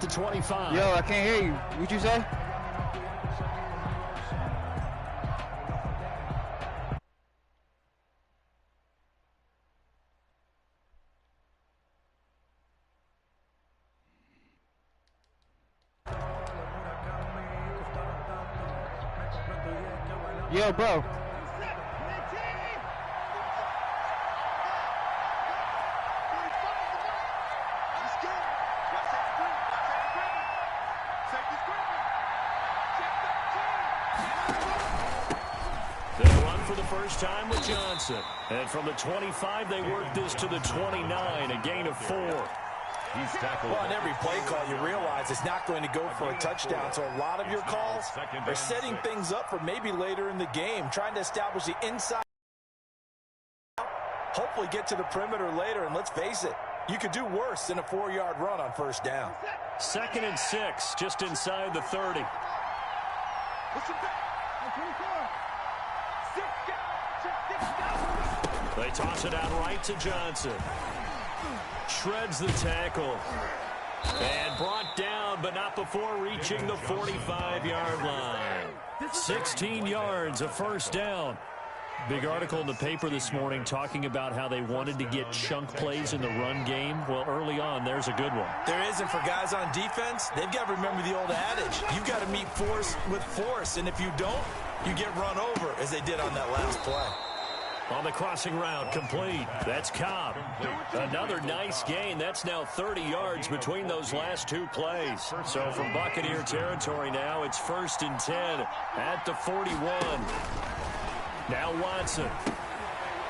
at the 25. Yo, I can't hear you. What'd you say? Yo, bro. They'll run for the first time with Johnson. And from the 25, they work this to the 29, a gain of 4. He's tackled. Well, on every play call, you realize it's not going to go for a touchdown. So a lot of your calls are setting things up for maybe later in the game, trying to establish the inside. Hopefully get to the perimeter later, and let's face it, you could do worse than a 4-yard run on first down. 2nd and 6, just inside the 30. They toss it out right to Johnson. Shreds the tackle. And brought down, but not before reaching the 45-yard line. 16 yards, a first down. Big article in the paper this morning talking about how they wanted to get chunk plays in the run game. Well, early on, there's a good one. There is, and for guys on defense, they've got to remember the old adage. You've got to meet force with force, and if you don't, you get run over, as they did on that last play. On the crossing route, complete. That's Cobb. Another nice gain. That's now 30 yards between those last 2 plays. So from Buccaneer territory now, it's 1st and 10 at the 41. Now Watson.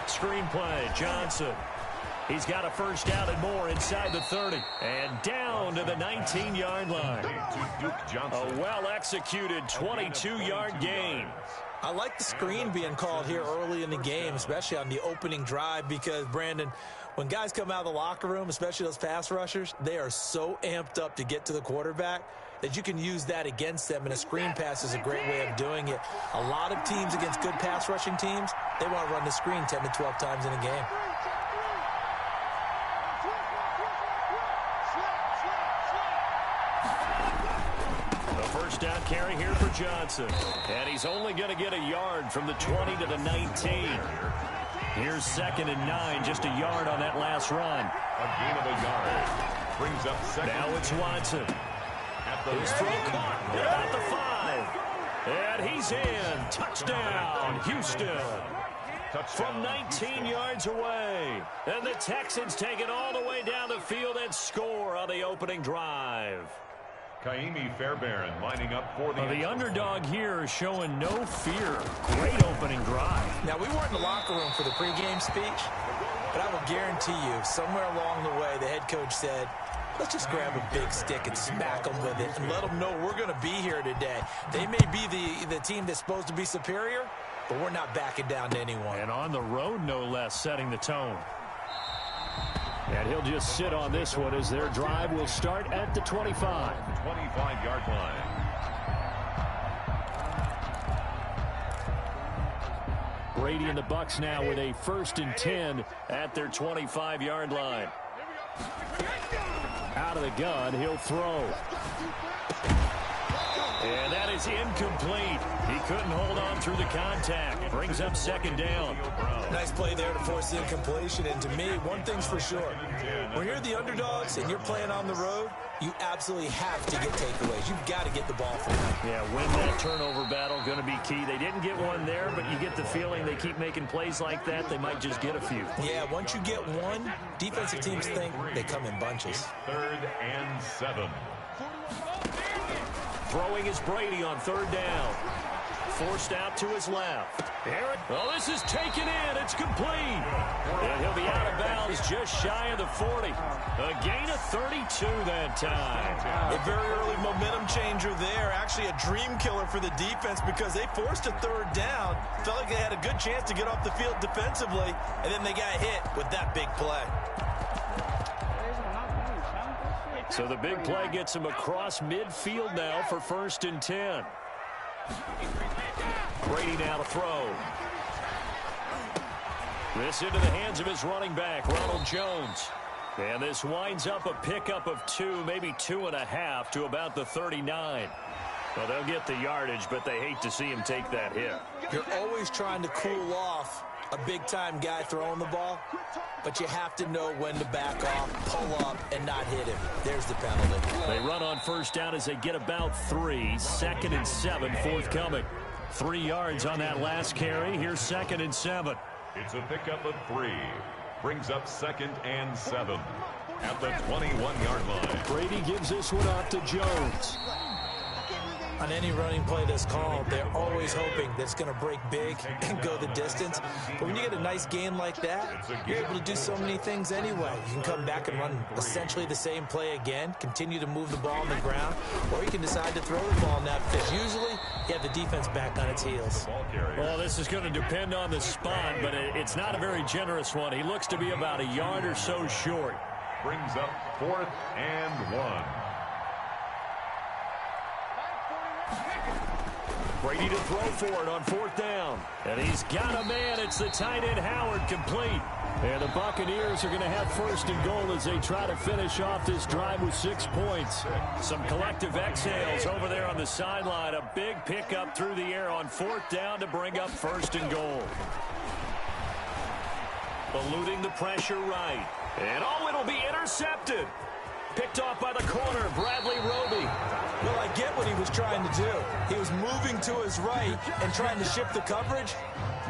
Screen play, Johnson. He's got a first down and more inside the 30. And down to the 19-yard line. A well-executed 22-yard gain. I like the screen being called here early in the game, especially on the opening drive, because, Brandon, when guys come out of the locker room, especially those pass rushers, they are so amped up to get to the quarterback that you can use that against them, and a screen pass is a great way of doing it. A lot of teams against good pass rushing teams, they want to run the screen 10 to 12 times in a game. First down carry here for Johnson. And he's only going to get a yard from the 20 to the 19. Here's 2nd and 9, just a yard on that last run. A gain of a yard. Brings up 2nd. Now it's Watson. His throw caught at about the 5. And he's in. Touchdown, Houston. From 19 yards away. And the Texans take it all the way down the field and score on the opening drive. Kaimi Fairbairn lining up for the underdog here is showing no fear. Great opening drive. Now, we weren't in the locker room for the pregame speech, but I will guarantee you, somewhere along the way, the head coach said, let's just grab a big stick and smack them with it and let them know we're going to be here today. They may be the team that's supposed to be superior, but we're not backing down to anyone. And on the road, no less, setting the tone. And he'll just sit on this one as their drive will start at the 25. 25-yard line. Brady and the Bucs now with a 1st and 10 at their 25-yard line. Out of the gun, he'll throw. And that is incomplete. He couldn't hold on through the contact. Brings up 2nd down. Nice play there to force the incompletion. And to me, one thing's for sure. When you're the underdogs and you're playing on the road, you absolutely have to get takeaways. You've got to get the ball from them. Yeah, win that turnover battle, going to be key. They didn't get one there, but you get the feeling they keep making plays like that, they might just get a few. Yeah, once you get one, defensive teams think they come in bunches. 3rd and 7. Throwing is Brady on 3rd down. Forced out to his left. Oh, this is taken in. It's complete. And he'll be out of bounds just shy of the 40. A gain of 32 that time. A very early momentum changer there. Actually a dream killer for the defense because they forced a 3rd down. Felt like they had a good chance to get off the field defensively. And then they got hit with that big play. So the big play gets him across midfield now for 1st and 10. Brady now to throw. This into the hands of his running back, Ronald Jones. And this winds up a pickup of 2, maybe 2.5 to about the 39. Well, they'll get the yardage, but they hate to see him take that hit. You're always trying to cool off a big-time guy throwing the ball, but you have to know when to back off, pull up, and not hit him. There's the penalty. They run on first down as they get about 3. 2nd and 7 forthcoming. 3 yards on that last carry. Here's 2nd and 7. It's a pickup of 3. Brings up 2nd and 7 at the 21-yard line. Brady gives this one off to Jones. On any running play that's called, they're always hoping that it's going to break big and go the distance. But when you get a nice game like that, you're able to do so many things anyway. You can come back and run essentially the same play again, continue to move the ball on the ground, or you can decide to throw the ball in that fit. Usually, you have the defense back on its heels. Well, this is going to depend on the spot, but it's not a very generous one. He looks to be about a yard or so short. Brings up 4th and 1. Brady to throw for it on 4th down. And he's got a man. It's the tight end Howard, complete. And the Buccaneers are going to have 1st and goal as they try to finish off this drive with 6 points. Some collective exhales over there on the sideline. A big pickup through the air on 4th down to bring up 1st and goal. Eluding the pressure right. And it'll be intercepted. Picked off by the corner, Bradley Roby. Well, I get what he was trying to do. He was moving to his right and trying to shift the coverage,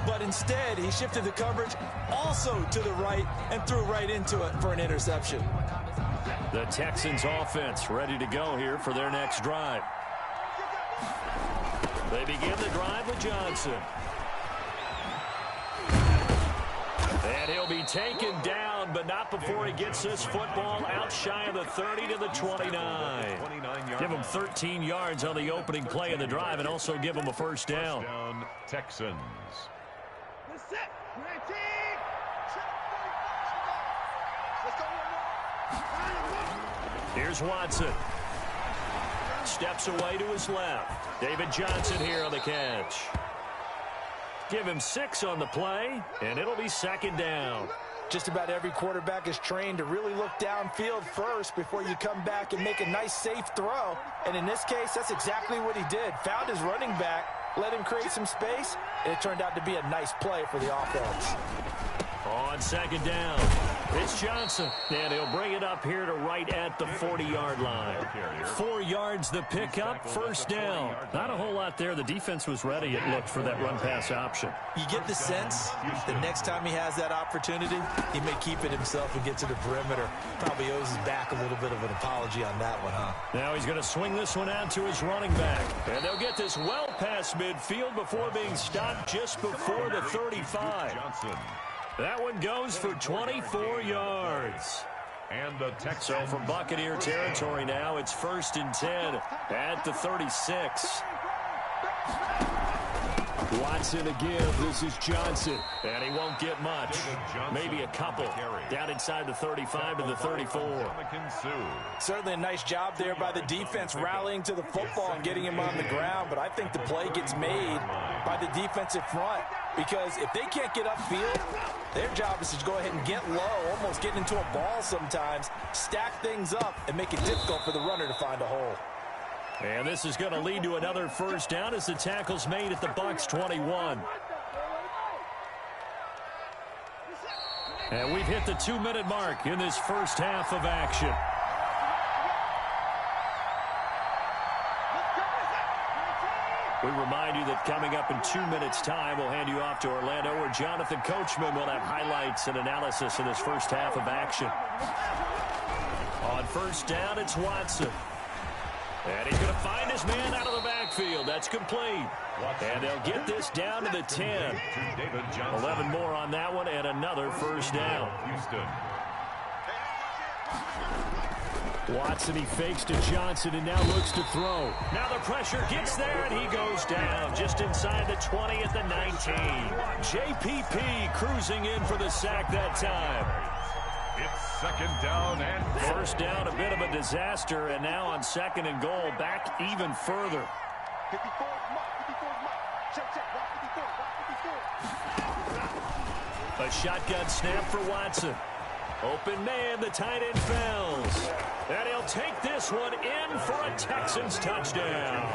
but instead he shifted the coverage also to the right and threw right into it for an interception. The Texans offense ready to go here for their next drive. They begin the drive with Johnson. And he'll be taken down, but not before he gets this football out shy of the 30 to the 29. Give him 13 yards on the opening play of the drive and also give him a 1st down. Texans. Here's Watson. Steps away to his left. David Johnson here on the catch. Give him 6 on the play, and it'll be 2nd down. Just about every quarterback is trained to really look downfield first before you come back and make a nice, safe throw. And in this case, that's exactly what he did. Found his running back, let him create some space, and it turned out to be a nice play for the offense. On 2nd down, it's Johnson, and he'll bring it up here to right at the 40-yard line. 4 yards the pickup, 1st down. Not a whole lot there. The defense was ready, it looked, for that run-pass option. You get the sense the next time he has that opportunity, he may keep it himself and get to the perimeter. Probably owes his back a little bit of an apology on that one, huh? Now he's going to swing this one out to his running back. And they'll get this well past midfield before being stopped just before the 35. That one goes for 24 yards. And the Texans. So from Buccaneer territory now, it's 1st and 10 at the 36. Watson again. This is Johnson. And he won't get much. Maybe a couple. Down inside the 35 to the 34. Certainly a nice job there by the defense rallying to the football and getting him on the ground. But I think the play gets made by the defensive front. Because if they can't get upfield, their job is to go ahead and get low, almost getting into a ball sometimes, stack things up, and make it difficult for the runner to find a hole. And this is going to lead to another 1st down as the tackle's made at the Bucs 21. And we've hit the 2-minute mark in this first half of action. We remind you that coming up in 2 minutes' time, we'll hand you off to Orlando, where Jonathan Coachman will have highlights and analysis of this first half of action. On 1st down, it's Watson. And he's going to find his man out of the backfield. That's complete. And they'll get this down to the 10. 11 more on that one and another 1st down. Watson, he fakes to Johnson and now looks to throw. Now the pressure gets there and he goes down just inside the 20 at the 19. JPP cruising in for the sack that time. It's 2nd down and goal. 1st down, a bit of a disaster, and now on 2nd and goal, back even further. A shotgun snap for Watson. Open man, the tight end Fells. And he'll take this one in for a Texans touchdown.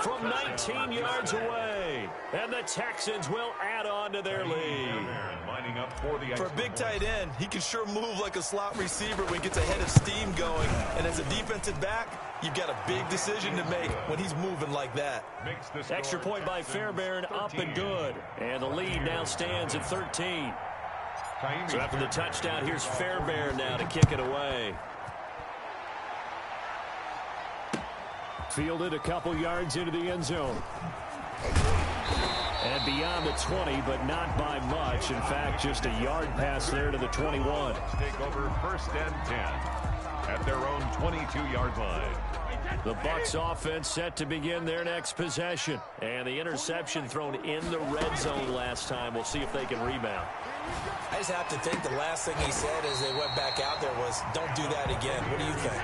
From 19 yards away. And the Texans will add on to their lead. For a big tight end, he can sure move like a slot receiver when he gets a head of steam going. And as a defensive back, you've got a big decision to make when he's moving like that. Extra point by Fairbairn, up and good. And the lead now stands at 13. So after the touchdown, here's Fairbairn now to kick it away. Fielded a couple yards into the end zone. And beyond the 20, but not by much. In fact, just a yard pass there to the 21. Take over first and 10 at their own 22-yard line. The Bucs offense set to begin their next possession. And the interception thrown in the red zone last time. We'll see if they can rebound. I just have to think the last thing he said as they went back out there was, don't do that again. What do you think?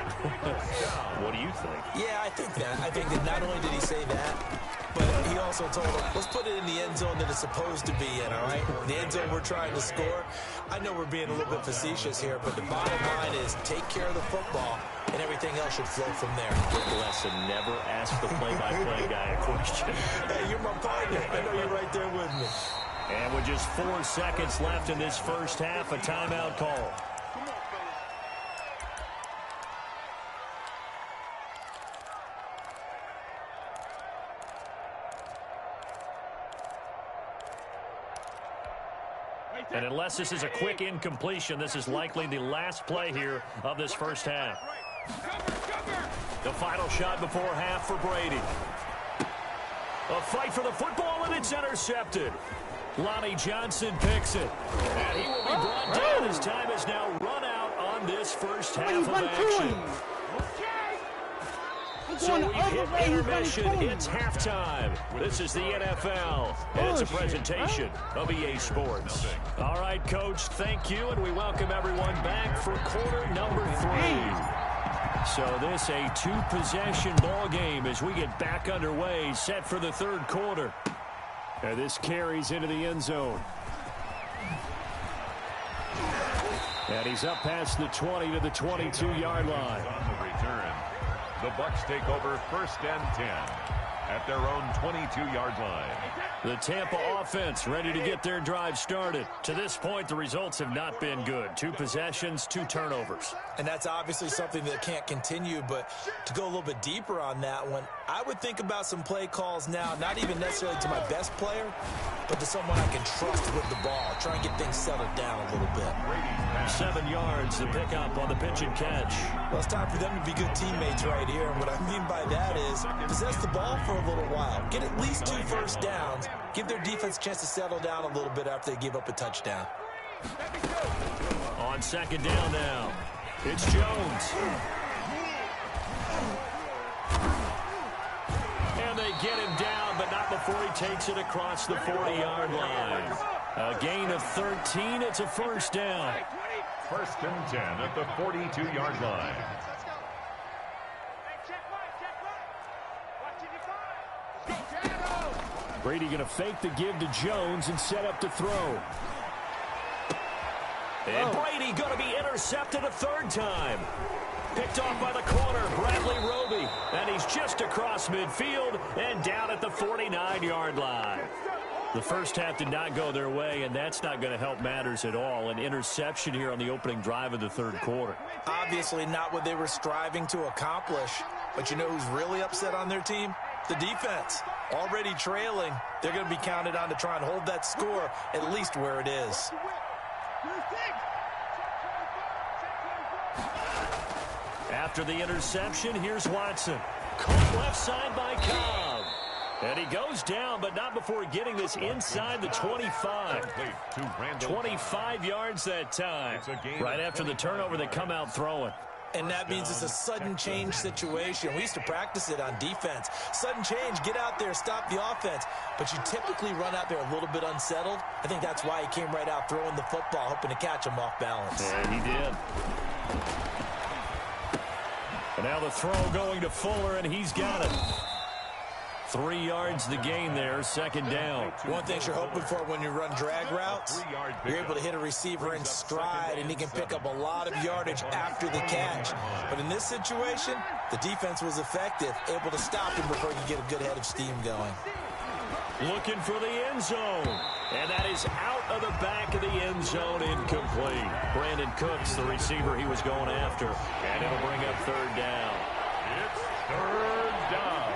What do you think? Yeah, I think that. I think that not only did he say that, but he also told them, let's put it in the end zone that it's supposed to be in, all right? The end zone we're trying to score. I know we're being a little bit facetious here, but the bottom line is take care of the football, and everything else should flow from there. Good lesson. Never ask the play-by-play guy a question. Hey, you're my partner. I know you're right there with me. And with just 4 seconds left in this first half, a timeout call. And unless this is a quick incompletion, this is likely the last play here of this first half. The final shot before half for Brady. A fight for the football, and it's intercepted. Lonnie Johnson picks it. And he will be brought down as time has now run out on this first half of action. So we hit intermission. It's halftime. This is the NFL, and it's a presentation of EA Sports. All right, Coach, thank you, and we welcome everyone back for quarter number 3. So this a 2-possession ball game as we get back underway, set for the third quarter. And this carries into the end zone. And he's up past the 20 to the 22-yard line. On the return, the Bucs take over first and 10 at their own 22-yard line. The Tampa offense ready to get their drive started. To this point, the results have not been good. 2 possessions, 2 turnovers. And that's obviously something that can't continue, but to go a little bit deeper on that one, I would think about some play calls now, not even necessarily to my best player, but to someone I can trust with the ball. Try and get things settled down a little bit. 7 yards, the pickup on the pitch and catch. Well, it's time for them to be good teammates right here. And what I mean by that is possess the ball for a little while. Get at least 2 first downs. Give their defense a chance to settle down a little bit after they give up a touchdown. On second down now, it's Jones. And they get him down, but not before he takes it across the 40-yard line. A gain of 13. It's a first down. First and 10 at the 42-yard line. Brady going to fake the give to Jones and set up to throw. And Brady going to be intercepted a 3rd time. Picked off by the corner, Bradley Roby. And he's just across midfield and down at the 49-yard line. The first half did not go their way, and that's not going to help matters at all. An interception here on the opening drive of the third quarter. Obviously not what they were striving to accomplish. But you know who's really upset on their team? The defense. Already trailing. They're going to be counted on to try and hold that score at least where it is. After the interception, here's Watson. Caught left side by Cobb. And he goes down, but not before getting this inside the 25. 25 yards that time. Right after the turnover, they come out throwing. And that means it's a sudden change situation. We used to practice it on defense. Sudden change, get out there, stop the offense. But you typically run out there a little bit unsettled. I think that's why he came right out throwing the football, hoping to catch him off balance. Yeah, he did. And now the throw going to Fuller, and he's got it. 3 yards the gain there, second down. One thing you're hoping for when you run drag routes, you're able to hit a receiver in stride, and he can pick up a lot of yardage after the catch. But in this situation, the defense was effective, able to stop him before he could get a good head of steam going. Looking for the end zone. And that is out of the back of the end zone, incomplete. Brandon Cooks, the receiver he was going after. And it'll bring up third down. It's third down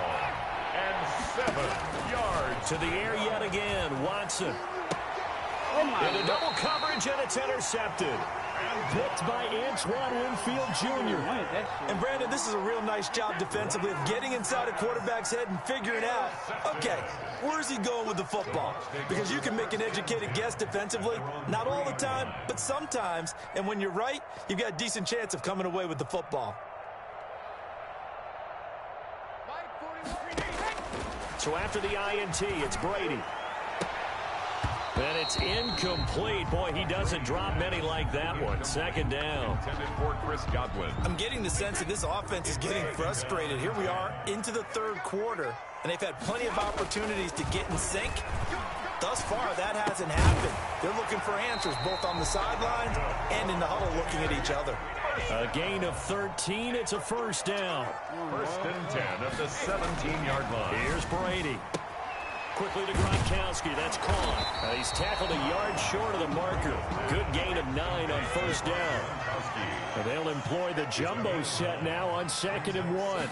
and 7 yards. To the air yet again, Watson. Into double coverage, and it's intercepted. Picked by Antoine Winfield Jr. And, Brandon, this is a real nice job defensively of getting inside a quarterback's head and figuring out, okay, where's he going with the football? Because you can make an educated guess defensively, not all the time, but sometimes. And when you're right, you've got a decent chance of coming away with the football. So after the INT, it's Brady. And it's incomplete. Boy, he doesn't drop many like that one. Second down. Intended for Chris Godwin. I'm getting the sense that this offense is getting frustrated. Here we are into the third quarter, and they've had plenty of opportunities to get in sync. Thus far, that hasn't happened. They're looking for answers both on the sidelines and in the huddle looking at each other. A gain of 13. It's a first down. First and 10 at the 17-yard line. Here's Brady. Quickly to Gronkowski. That's caught. He's tackled a yard short of the marker. Good gain of 9 on first down. And they'll employ the jumbo set now on 2nd and 1.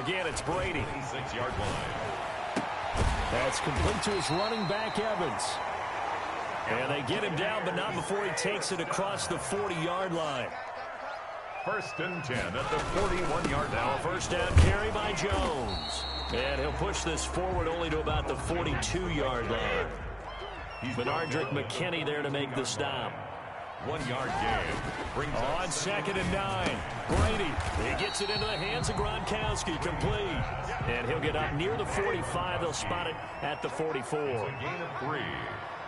Again, it's Brady. 6-yard line. That's complete to his running back, Evans. And they get him down, but not before he takes it across the 40-yard line. First and 10 at the 41-yard Now a line. first down carry by Jones. And he'll push this forward only to about the 42-yard line. Benardrick McKinney there to make the stop. 1-yard gain. Brings up On 2nd and 9. Brady. He gets it into the hands of Gronkowski. Complete. And he'll get up near the 45. They'll spot it at the 44. a gain of 3.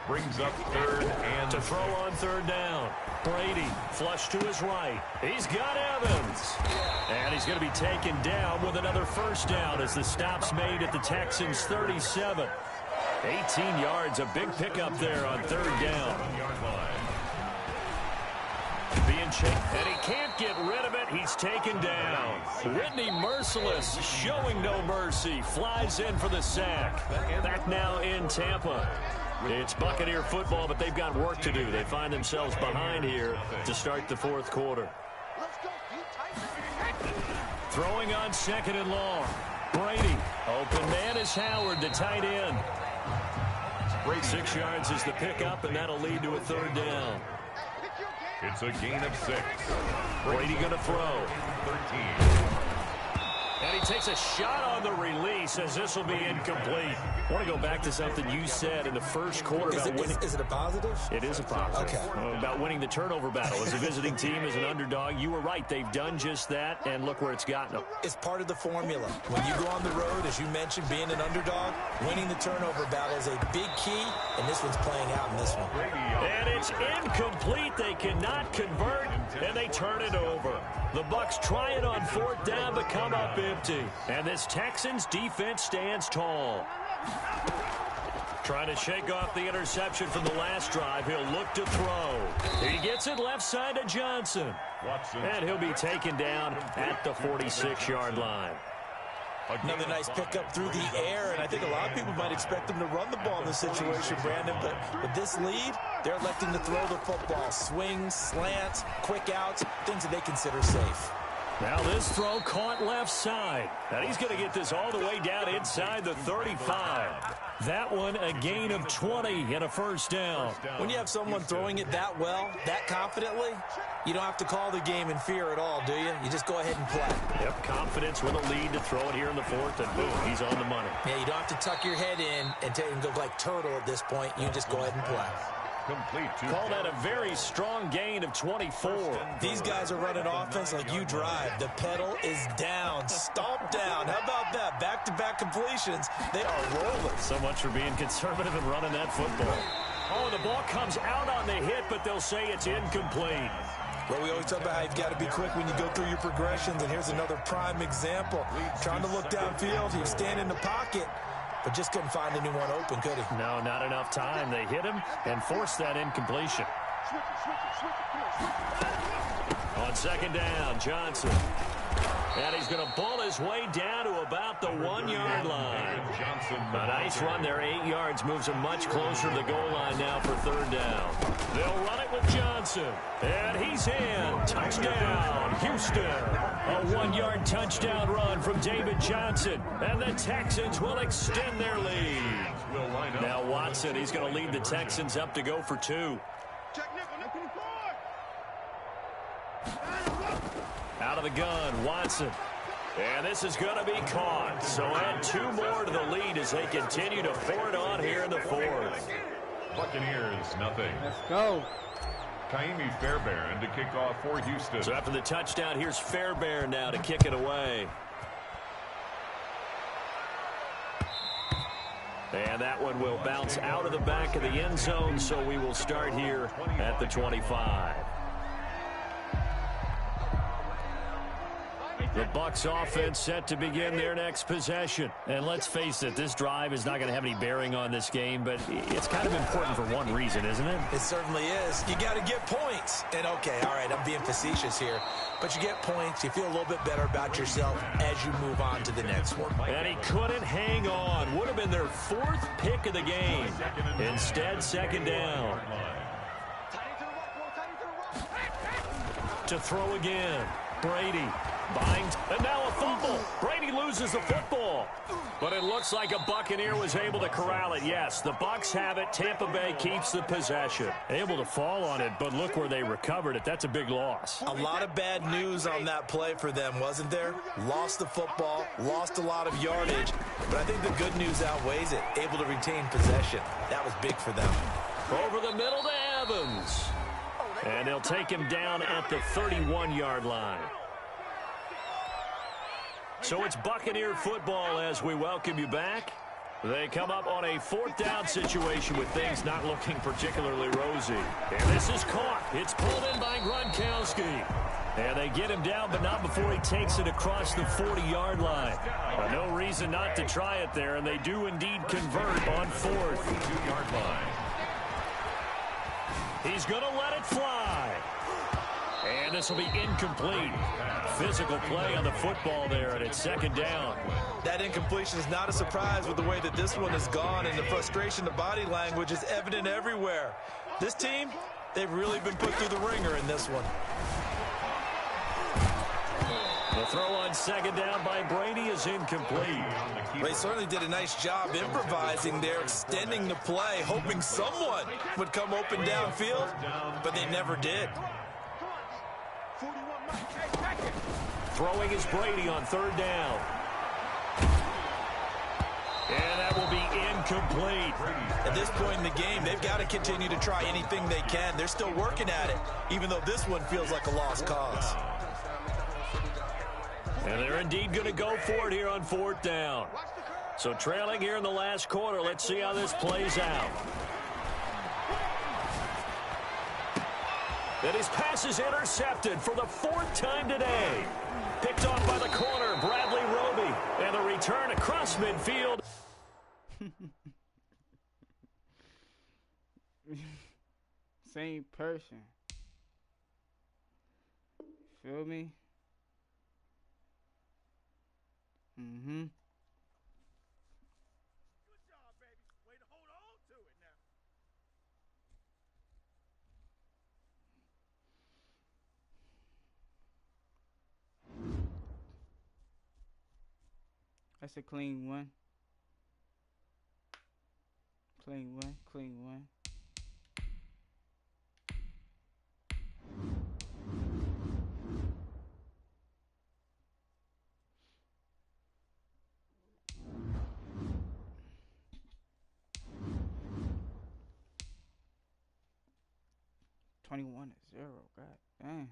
Brings up third and To throw on third down. Brady flush to his right. He's got Evans. And he's going to be taken down with another first down as the stop's made at the Texans' 37. 18 yards, a big pickup there on third down. 1-yard line. Being chased, and he can't get rid of it. He's taken down. Whitney Merciless showing no mercy. Flies in for the sack. Back now in Tampa. It's Buccaneer football, but they've got work to do. They find themselves behind here to start the fourth quarter. Throwing on 2nd and long. Brady. Open man is Howard, the tight end. 6 yards is the pickup, and that'll lead to a third down. It's a gain of 6. Brady going to throw. 13. And he takes a shot on the release as this will be incomplete. I want to go back to something you said in the first quarter about winning. Is it a positive? It is a positive. Okay. About winning the turnover battle. As a visiting team, as an underdog, you were right. They've done just that, and look where it's gotten them. It's part of the formula. When you go on the road, as you mentioned, being an underdog, winning the turnover battle is a big key, and this one's playing out in this one. And it's incomplete. They cannot convert, and they turn it over. The Bucs try it on fourth down, but come up empty. And this Texans defense stands tall. Trying to shake off the interception from the last drive. He'll look to throw. He gets it left side to Johnson. And he'll be taken down at the 46-yard line. Another nice pickup through the air, and I think a lot of people might expect them to run the ball in this situation, Brandon, but with this lead, they're electing to throw the football. Swings, slants, quick outs, things that they consider safe. Now this throw caught left side. And he's going to get this all the way down inside the 35. That one a gain of 20 and a first down. When you have someone throwing it that well, that confidently, you don't have to call the game in fear at all, do you? You just go ahead and play. Yep, confidence with a lead to throw it here in the fourth, and boom, he's on the money. Yeah, you don't have to tuck your head in and go like turtle at this point. You just go ahead and play. Complete to Call that a very strong gain of 24. These guys are running offense like you drive. The pedal is down, stomp down. How about that? Back-to-back completions. They are rolling. So much for being conservative and running that football. Oh, the ball comes out on the hit, but they'll say it's incomplete. Well, we always talk about how you've got to be quick when you go through your progressions, and here's another prime example. Trying to look downfield, he was standing in the pocket, but just couldn't find anyone open, could he? No, not enough time. They hit him and forced that incompletion. On second down, Johnson. And he's going to bull his way down to about the 1-yard line. A nice run there, 8 yards, moves him much closer to the goal line now for third down. They'll run it with Johnson. And he's in. Touchdown, Houston. A 1-yard touchdown run from David Johnson. And the Texans will extend their lead. Now Watson, he's going to lead the Texans up to go for 2. Out of the gun, Watson. And this is going to be caught. So add 2 more to the lead as they continue to pour it on here in the 4th. Buccaneers, nothing. Let's go. Kaimi Fairbairn to kick off for Houston. So after the touchdown, here's Fairbairn now to kick it away. And that one will bounce out of the back of the end zone, so we will start here at the 25. The Bucs offense set to begin their next possession. And let's face it, this drive is not going to have any bearing on this game, but it's kind of important for one reason, isn't it? It certainly is. You got to get points. And okay, all right, I'm being facetious here, but you get points, you feel a little bit better about yourself as you move on to the next one. And he couldn't hang on. Would have been their 4th pick of the game. Instead, second down. To throw again. Brady. Binds, and now a fumble. Brady loses the football. But it looks like a Buccaneer was able to corral it. Yes, the Bucs have it. Tampa Bay keeps the possession. Able to fall on it, but look where they recovered it. That's a big loss. A lot of bad news on that play for them, wasn't there? Lost the football, lost a lot of yardage, but I think the good news outweighs it. Able to retain possession. That was big for them. Over the middle to Evans. And they'll take him down at the 31-yard line. So it's Buccaneer football as we welcome you back. They come up on a 4th down situation with things not looking particularly rosy. And this is caught. It's pulled in by Gronkowski. And they get him down, but not before he takes it across the 40-yard line. No reason not to try it there, and they do indeed convert on 4th. 2-yard line. He's going to let it fly. And this will be incomplete. Physical play on the football there, and it's second down. That incompletion is not a surprise with the way that this one has gone, and the frustration, the body language is evident everywhere. This team, they've really been put through the ringer in this one. The throw on second down by Brady is incomplete. They certainly did a nice job improvising there, extending the play, hoping someone would come open downfield, but they never did. Throwing is Brady on 3rd down. And that will be incomplete. At this point in the game, they've got to continue to try anything they can. They're still working at it, even though this one feels like a lost cause. And they're indeed going to go for it here on 4th down. So trailing here in the last quarter, let's see how this plays out. And his pass is intercepted for the 4th time today. Picked off by the corner, Bradley Roby. And the return across midfield. Same person. Feel me? Mm-hmm. Good job, baby. Way to hold on to it now. That's a clean one. Clean one, clean one. $21-0. God damn.